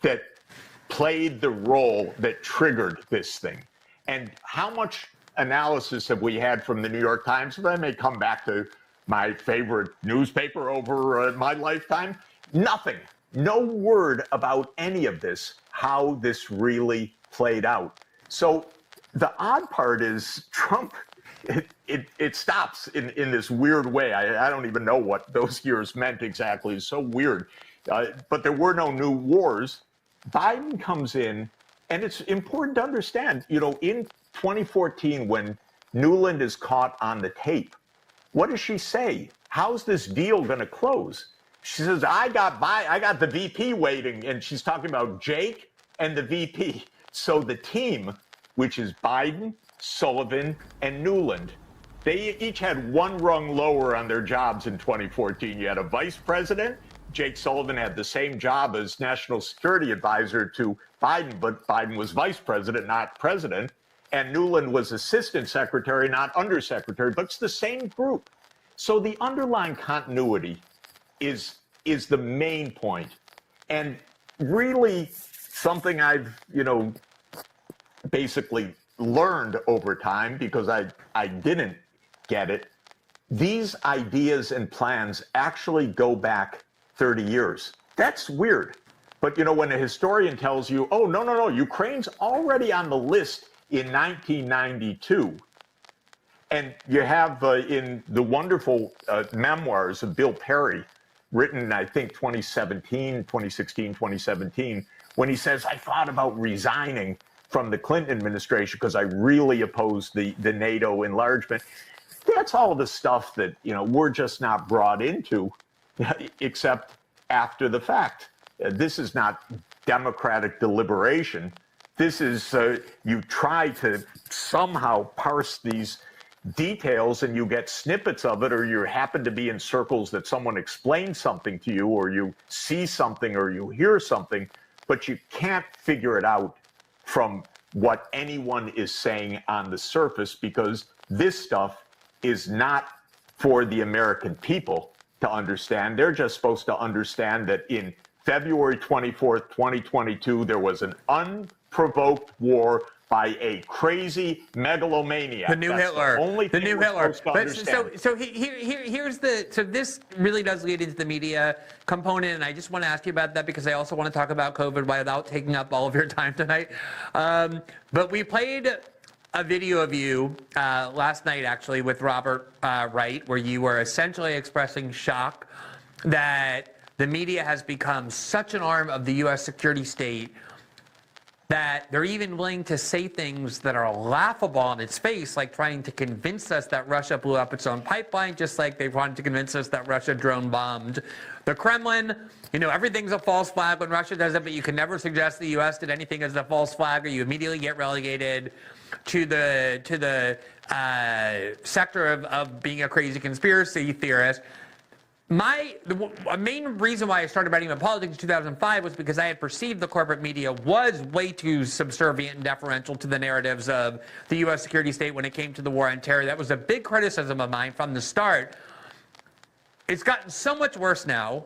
that played the role that triggered this thing. And how much analysis have we had from the New York Times? If I may come back to my favorite newspaper over my lifetime, nothing, no word about any of this, how this really played out. So the odd part is Trump, it stops in this weird way. I don't even know what those years meant exactly. It's so weird. But there were no new wars. Biden comes in, and it's important to understand, in 2014, when Nuland is caught on the tape, what does she say? How's this deal going to close? She says, I got the VP waiting, and she's talking about Jake and the VP. So the team, which is Biden, Sullivan, and Nuland, they each had one rung lower on their jobs in 2014. You had a vice president. Jake Sullivan had the same job as national security advisor to Biden, but Biden was vice president, not president. And Nuland was assistant secretary, not undersecretary, but it's the same group. So the underlying continuity is the main point. And really something I've, basically learned over time, because I didn't get it. These ideas and plans actually go back 30 years. That's weird. But, when a historian tells you, oh, no, Ukraine's already on the list in 1992. And you have in the wonderful memoirs of Bill Perry, written, I think, 2016, 2017, when he says, I thought about resigning from the Clinton administration because I really opposed the NATO enlargement. That's all the stuff that, we're just not brought into, except after the fact. This is not democratic deliberation. This is, you try to somehow parse these details and you get snippets of it, or you happen to be in circles that someone explains something to you, or you see something or you hear something, but you can't figure it out from what anyone is saying on the surface, because this stuff is not for the American people to understand. They're just supposed to understand that in February 24th, 2022, there was an unprovoked war by a crazy megalomaniac. The new Hitler. The new Hitler. So this really does lead into the media component, and I just want to ask you about that because I also want to talk about COVID without taking up all of your time tonight. But we played a video of you last night, actually, with Robert Wright, where you were essentially expressing shock that the media has become such an arm of the U.S. security state that they're even willing to say things that are laughable on its face, like trying to convince us that Russia blew up its own pipeline, just like they wanted to convince us that Russia drone bombed the Kremlin. Everything's a false flag when Russia does it, but you can never suggest the U.S. did anything as a false flag, or you immediately get relegated to the sector of being a crazy conspiracy theorist. The main reason why I started writing about politics in 2005 was because I had perceived the corporate media was way too subservient and deferential to the narratives of the U.S. security state when it came to the war on terror. That was a big criticism of mine from the start. It's gotten so much worse now.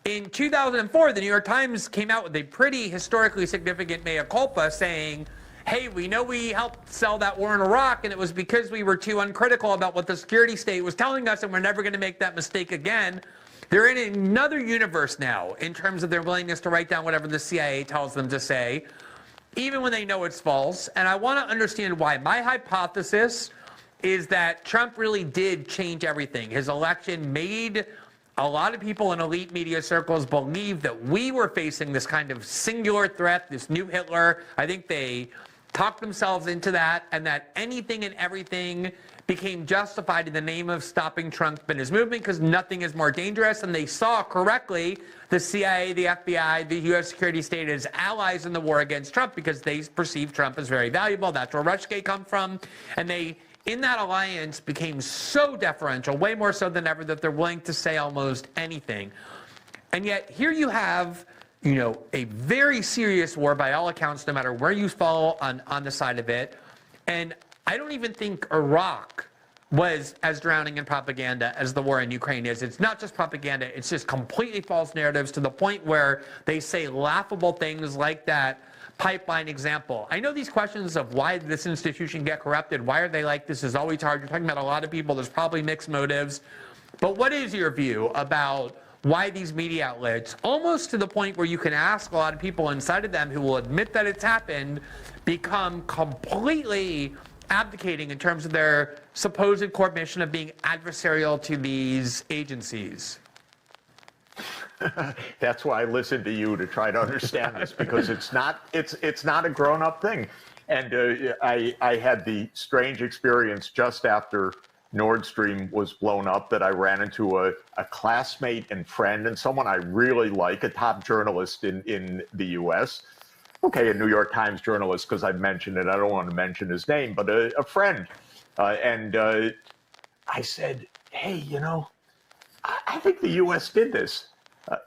In 2004, the New York Times came out with a pretty historically significant mea culpa saying, hey, we know we helped sell that war in Iraq, and it was because we were too uncritical about what the security state was telling us, and we're never going to make that mistake again. They're in another universe now in terms of their willingness to write down whatever the CIA tells them to say, even when they know it's false. And I want to understand why. My hypothesis is that Trump really did change everything. His election made a lot of people in elite media circles believe that we were facing this kind of singular threat, this new Hitler. I think they talked themselves into that, and that anything and everything became justified in the name of stopping Trump and his movement because nothing is more dangerous. And they saw correctly the CIA, the FBI, the U.S. security state as allies in the war against Trump because they perceived Trump as very valuable. That's where Rushgate come from. And they, in that alliance, became so deferential, way more so than ever, that they're willing to say almost anything. And yet here you have a very serious war by all accounts, no matter where you fall on the side of it. And I don't even think Iraq was as drowning in propaganda as the war in Ukraine is. It's not just propaganda, it's just completely false narratives to the point where they say laughable things like that pipeline example. I know these questions of why did this institution get corrupted, why are they like this is always hard. You're talking about a lot of people, there's probably mixed motives. But what is your view about why these media outlets, almost to the point where you can ask a lot of people inside of them who will admit that it's happened, become completely abdicating in terms of their supposed core mission of being adversarial to these agencies? That's why I listen to you to try to understand this, because it's not a grown-up thing. And I had the strange experience just after Nord Stream was blown up that I ran into a classmate and friend and someone I really like, a top journalist in the U.S. Okay, a New York Times journalist, because I've mentioned it. I don't want to mention his name, but a friend. And I said, hey, you know, I think the U.S. did this.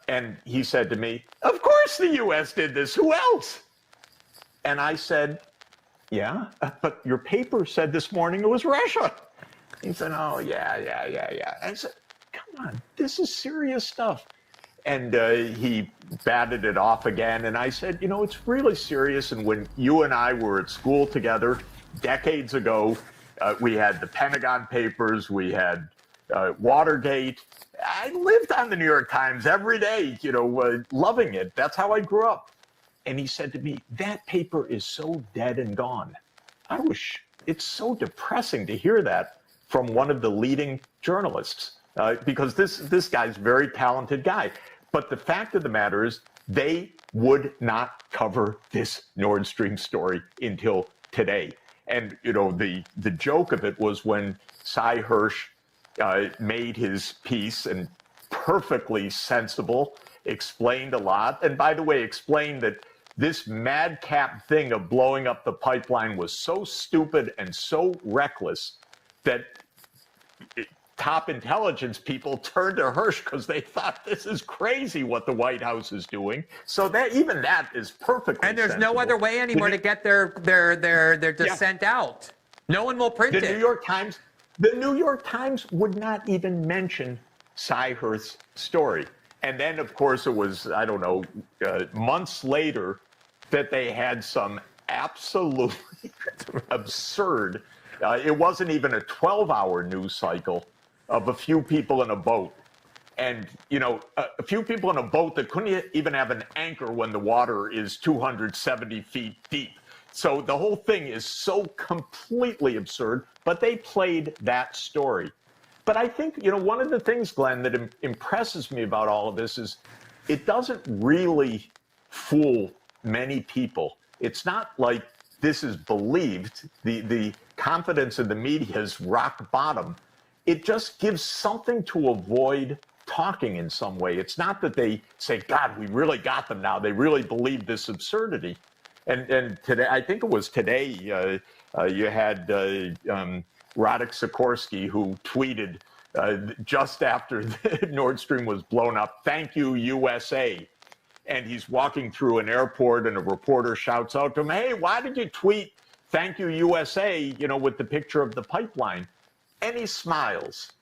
And he said to me, of course the U.S. did this. Who else? And I said, yeah, but your paper said this morning it was Russia. He said, oh, yeah. I said, come on, this is serious stuff. And he batted it off again. And I said, you know, it's really serious. And when you and I were at school together decades ago, we had the Pentagon Papers, we had Watergate. I lived on the New York Times every day, you know, loving it. That's how I grew up. And he said to me, that paper is so dead and gone. It's so depressing to hear that from one of the leading journalists, because this guy's a very talented guy. But the fact of the matter is they would not cover this Nord Stream story until today. And, you know, the joke of it was when Cy Hirsch made his piece, and perfectly sensible, explained a lot. And by the way, explained that this madcap thing of blowing up the pipeline was so stupid and so reckless that top intelligence people turned to Hirsch because they thought this is crazy what the White House is doing. So that even that is perfectly And there's sensible. no other way anymore to get their dissent out. No one will print it. The New York Times would not even mention Cy Hirsch's story. And then, of course, it was, I don't know, months later that they had some absolutely absurd, it wasn't even a 12-hour news cycle of a few people in a boat. And, you know, a few people in a boat that couldn't even have an anchor when the water is 270 feet deep. So the whole thing is so completely absurd, but they played that story. But I think, you know, one of the things, Glenn, that impresses me about all of this is it doesn't really fool many people. It's not like this is believed. The confidence in the media is rock bottom. It just gives something to avoid talking in some way. It's not that they say, God, we really got them now. They really believe this absurdity. And today, I think it was today, you had Radek Sikorsky, who tweeted just after Nord Stream was blown up, "Thank you, USA." And he's walking through an airport and a reporter shouts out to him, "Hey, why did you tweet, 'Thank you, USA,' you know, with the picture of the pipeline?" And he smiles.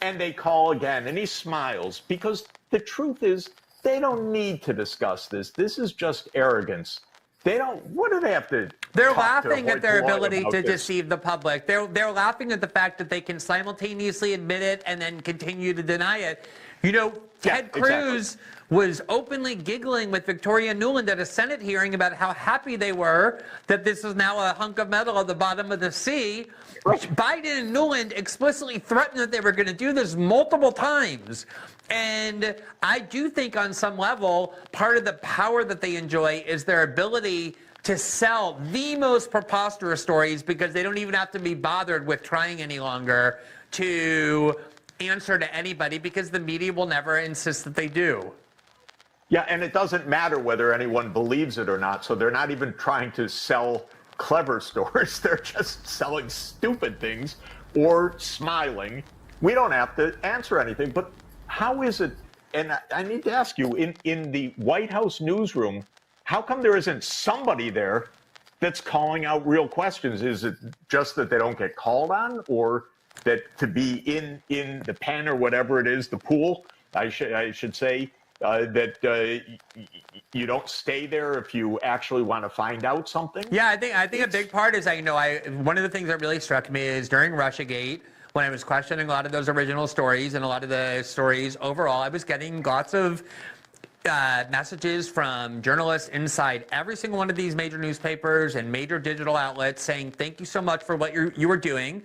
And they call again, and he smiles, because the truth is they don't need to discuss this. This is just arrogance. They don't, what do they have to They're talk to laughing at their Lloyd ability about to this? deceive the public. They're laughing at the fact that they can simultaneously admit it and then continue to deny it. You know, Ted Cruz was openly giggling with Victoria Nuland at a Senate hearing about how happy they were that this is now a hunk of metal at the bottom of the sea. Biden and Nuland explicitly threatened that they were going to do this multiple times. And I do think on some level, part of the power that they enjoy is their ability to sell the most preposterous stories because they don't even have to be bothered with trying any longer to answer to anybody because the media will never insist that they do. Yeah, and it doesn't matter whether anyone believes it or not. So they're not even trying to sell clever stories. They're just selling stupid things or smiling. We don't have to answer anything. But how is it, and I need to ask you, in the White House newsroom, how come there isn't somebody there that's calling out real questions? Is it just that they don't get called on, or that to be in the pen or whatever it is, the pool, I should say, that you don't stay there if you actually want to find out something. Yeah, I think a big part is one of the things that really struck me is during Russiagate, when I was questioning a lot of those original stories and a lot of the stories overall, I was getting lots of messages from journalists inside every single one of these major newspapers and major digital outlets saying, thank you so much for what you were doing.